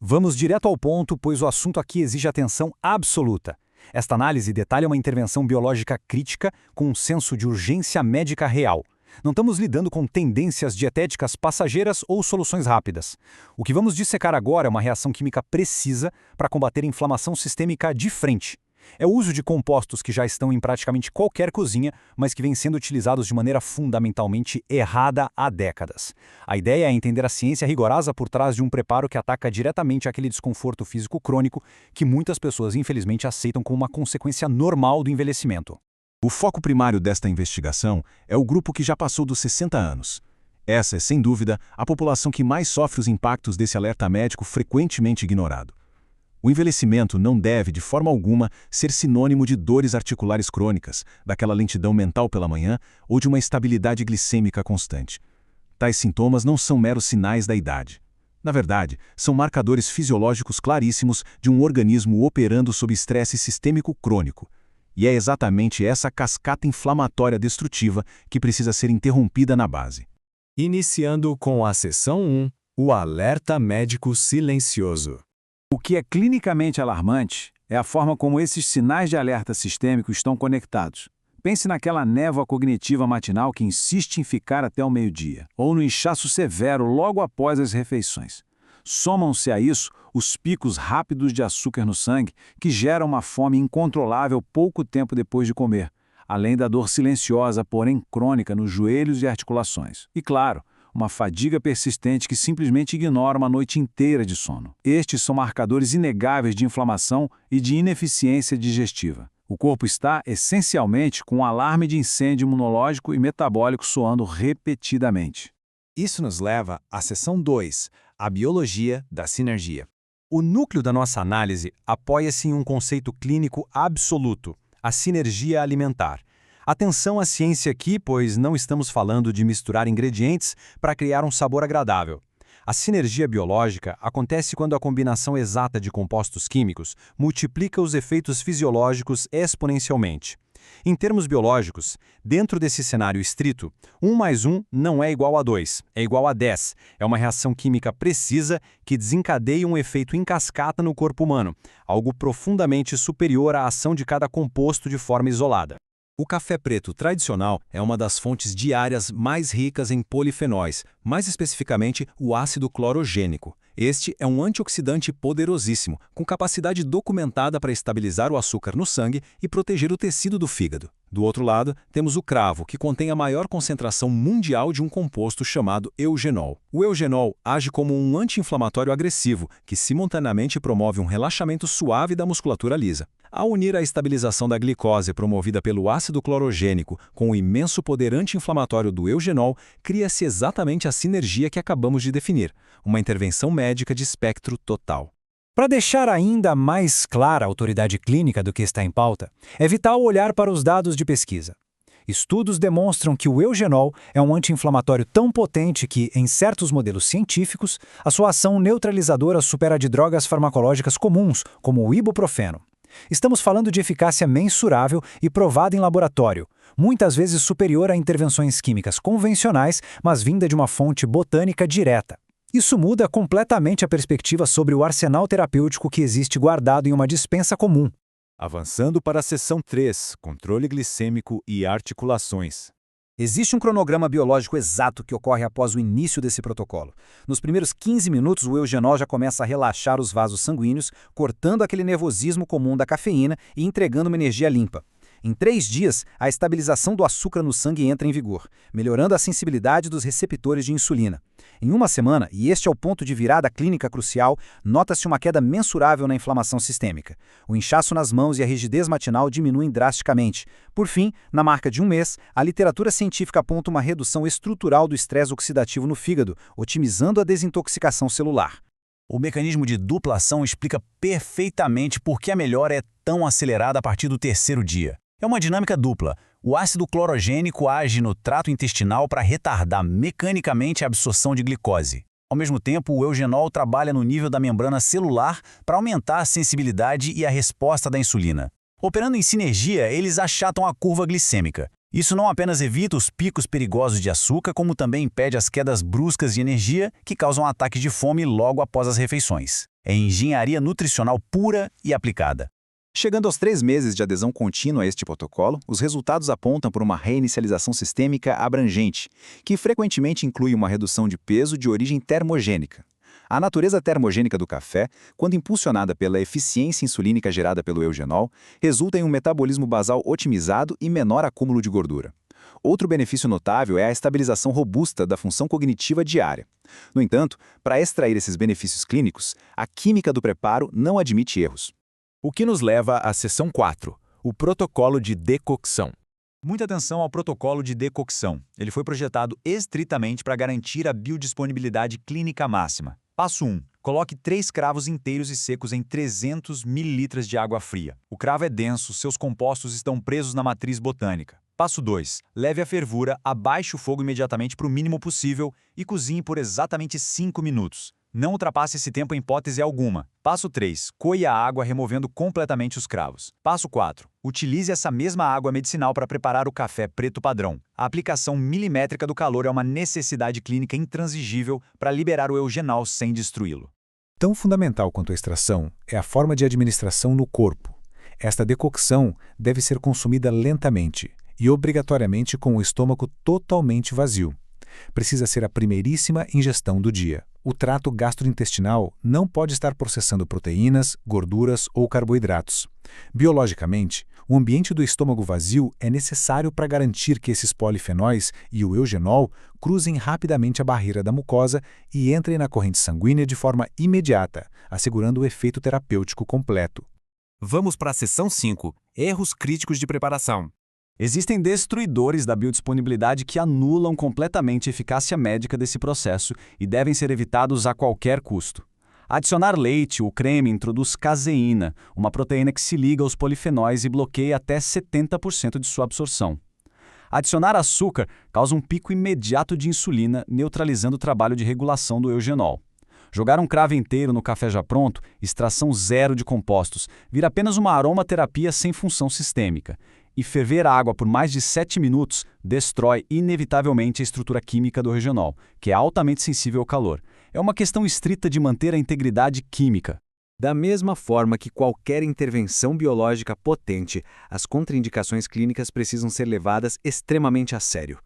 Vamos direto ao ponto, pois o assunto aqui exige atenção absoluta. Esta análise detalha uma intervenção biológica crítica com um senso de urgência médica real. Não estamos lidando com tendências dietéticas passageiras ou soluções rápidas. O que vamos dissecar agora é uma reação química precisa para combater a inflamação sistêmica de frente. É o uso de compostos que já estão em praticamente qualquer cozinha, mas que vêm sendo utilizados de maneira fundamentalmente errada há décadas. A ideia é entender a ciência rigorosa por trás de um preparo que ataca diretamente aquele desconforto físico crônico que muitas pessoas infelizmente aceitam como uma consequência normal do envelhecimento. O foco primário desta investigação é o grupo que já passou dos 60 anos. Essa é, sem dúvida, a população que mais sofre os impactos desse alerta médico frequentemente ignorado. O envelhecimento não deve, de forma alguma, ser sinônimo de dores articulares crônicas, daquela lentidão mental pela manhã ou de uma estabilidade glicêmica constante. Tais sintomas não são meros sinais da idade. Na verdade, são marcadores fisiológicos claríssimos de um organismo operando sob estresse sistêmico crônico. E é exatamente essa cascata inflamatória destrutiva que precisa ser interrompida na base. Iniciando com a seção 1, o alerta médico silencioso. O que é clinicamente alarmante é a forma como esses sinais de alerta sistêmico estão conectados. Pense naquela névoa cognitiva matinal que insiste em ficar até o meio-dia, ou no inchaço severo logo após as refeições. Somam-se a isso os picos rápidos de açúcar no sangue, que geram uma fome incontrolável pouco tempo depois de comer, além da dor silenciosa, porém crônica, nos joelhos e articulações. E claro, uma fadiga persistente que simplesmente ignora uma noite inteira de sono. Estes são marcadores inegáveis de inflamação e de ineficiência digestiva. O corpo está, essencialmente, com um alarme de incêndio imunológico e metabólico soando repetidamente. Isso nos leva à seção 2, a biologia da sinergia. O núcleo da nossa análise apoia-se em um conceito clínico absoluto, a sinergia alimentar. Atenção à ciência aqui, pois não estamos falando de misturar ingredientes para criar um sabor agradável. A sinergia biológica acontece quando a combinação exata de compostos químicos multiplica os efeitos fisiológicos exponencialmente. Em termos biológicos, dentro desse cenário estrito, 1 mais 1 não é igual a 2, é igual a 10. É uma reação química precisa que desencadeia um efeito em cascata no corpo humano, algo profundamente superior à ação de cada composto de forma isolada. O café preto tradicional é uma das fontes diárias mais ricas em polifenóis, mais especificamente o ácido clorogênico. Este é um antioxidante poderosíssimo, com capacidade documentada para estabilizar o açúcar no sangue e proteger o tecido do fígado. Do outro lado, temos o cravo, que contém a maior concentração mundial de um composto chamado eugenol. O eugenol age como um anti-inflamatório agressivo, que simultaneamente promove um relaxamento suave da musculatura lisa. Ao unir a estabilização da glicose promovida pelo ácido clorogênico com o imenso poder anti-inflamatório do eugenol, cria-se exatamente a sinergia que acabamos de definir, uma intervenção médica de espectro total. Para deixar ainda mais clara a autoridade clínica do que está em pauta, é vital olhar para os dados de pesquisa. Estudos demonstram que o eugenol é um anti-inflamatório tão potente que, em certos modelos científicos, a sua ação neutralizadora supera a de drogas farmacológicas comuns, como o ibuprofeno. Estamos falando de eficácia mensurável e provada em laboratório, muitas vezes superior a intervenções químicas convencionais, mas vinda de uma fonte botânica direta. Isso muda completamente a perspectiva sobre o arsenal terapêutico que existe guardado em uma despensa comum. Avançando para a seção 3, controle glicêmico e articulações. Existe um cronograma biológico exato que ocorre após o início desse protocolo. Nos primeiros 15 minutos, o eugenol já começa a relaxar os vasos sanguíneos, cortando aquele nervosismo comum da cafeína e entregando uma energia limpa. Em 3 dias, a estabilização do açúcar no sangue entra em vigor, melhorando a sensibilidade dos receptores de insulina. Em 1 semana, e este é o ponto de virada clínica crucial, nota-se uma queda mensurável na inflamação sistêmica. O inchaço nas mãos e a rigidez matinal diminuem drasticamente. Por fim, na marca de 1 mês, a literatura científica aponta uma redução estrutural do estresse oxidativo no fígado, otimizando a desintoxicação celular. O mecanismo de dupla ação explica perfeitamente por que a melhora é tão acelerada a partir do 3º dia. É uma dinâmica dupla. O ácido clorogênico age no trato intestinal para retardar mecanicamente a absorção de glicose. Ao mesmo tempo, o eugenol trabalha no nível da membrana celular para aumentar a sensibilidade e a resposta da insulina. Operando em sinergia, eles achatam a curva glicêmica. Isso não apenas evita os picos perigosos de açúcar, como também impede as quedas bruscas de energia que causam ataques de fome logo após as refeições. É engenharia nutricional pura e aplicada. Chegando aos 3 meses de adesão contínua a este protocolo, os resultados apontam por uma reinicialização sistêmica abrangente, que frequentemente inclui uma redução de peso de origem termogênica. A natureza termogênica do café, quando impulsionada pela eficiência insulínica gerada pelo eugenol, resulta em um metabolismo basal otimizado e menor acúmulo de gordura. Outro benefício notável é a estabilização robusta da função cognitiva diária. No entanto, para extrair esses benefícios clínicos, a química do preparo não admite erros. O que nos leva à seção 4, o protocolo de decocção. Muita atenção ao protocolo de decocção. Ele foi projetado estritamente para garantir a biodisponibilidade clínica máxima. Passo 1. Coloque 3 cravos inteiros e secos em 300 ml de água fria. O cravo é denso, seus compostos estão presos na matriz botânica. Passo 2. Leve a fervura, abaixe o fogo imediatamente para o mínimo possível e cozinhe por exatamente 5 minutos. Não ultrapasse esse tempo em hipótese alguma. Passo 3. Coe a água removendo completamente os cravos. Passo 4. Utilize essa mesma água medicinal para preparar o café preto padrão. A aplicação milimétrica do calor é uma necessidade clínica intransigível para liberar o eugenol sem destruí-lo. Tão fundamental quanto a extração é a forma de administração no corpo. Esta decocção deve ser consumida lentamente e obrigatoriamente com o estômago totalmente vazio. Precisa ser a primeiríssima ingestão do dia. O trato gastrointestinal não pode estar processando proteínas, gorduras ou carboidratos. Biologicamente, o ambiente do estômago vazio é necessário para garantir que esses polifenóis e o eugenol cruzem rapidamente a barreira da mucosa e entrem na corrente sanguínea de forma imediata, assegurando o efeito terapêutico completo. Vamos para a seção 5, erros críticos de preparação. Existem destruidores da biodisponibilidade que anulam completamente a eficácia médica desse processo e devem ser evitados a qualquer custo. Adicionar leite ou creme introduz caseína, uma proteína que se liga aos polifenóis e bloqueia até 70% de sua absorção. Adicionar açúcar causa um pico imediato de insulina, neutralizando o trabalho de regulação do eugenol. Jogar um cravo inteiro no café já pronto, extração zero de compostos, vira apenas uma aromaterapia sem função sistêmica. E ferver a água por mais de 7 minutos destrói inevitavelmente a estrutura química do eugenol, que é altamente sensível ao calor. É uma questão estrita de manter a integridade química. Da mesma forma que qualquer intervenção biológica potente, as contraindicações clínicas precisam ser levadas extremamente a sério.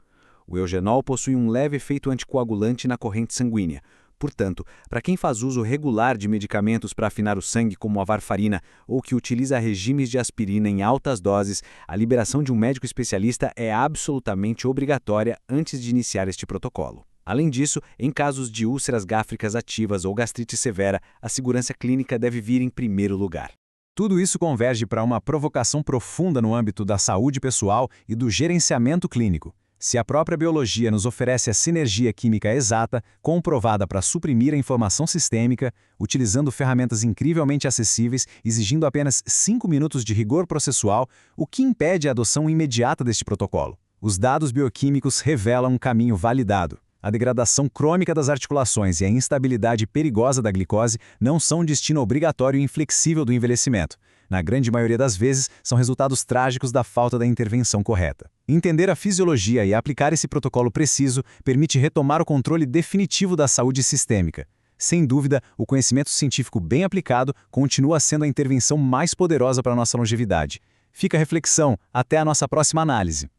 O eugenol possui um leve efeito anticoagulante na corrente sanguínea. Portanto, para quem faz uso regular de medicamentos para afinar o sangue, como a varfarina, ou que utiliza regimes de aspirina em altas doses, a liberação de um médico especialista é absolutamente obrigatória antes de iniciar este protocolo. Além disso, em casos de úlceras gástricas ativas ou gastrite severa, a segurança clínica deve vir em primeiro lugar. Tudo isso converge para uma provocação profunda no âmbito da saúde pessoal e do gerenciamento clínico. Se a própria biologia nos oferece a sinergia química exata, comprovada para suprimir a informação sistêmica, utilizando ferramentas incrivelmente acessíveis, exigindo apenas 5 minutos de rigor processual, o que impede a adoção imediata deste protocolo? Os dados bioquímicos revelam um caminho validado. A degradação crônica das articulações e a instabilidade perigosa da glicose não são um destino obrigatório e inflexível do envelhecimento. Na grande maioria das vezes, são resultados trágicos da falta da intervenção correta. Entender a fisiologia e aplicar esse protocolo preciso permite retomar o controle definitivo da saúde sistêmica. Sem dúvida, o conhecimento científico bem aplicado continua sendo a intervenção mais poderosa para a nossa longevidade. Fica a reflexão, até a nossa próxima análise.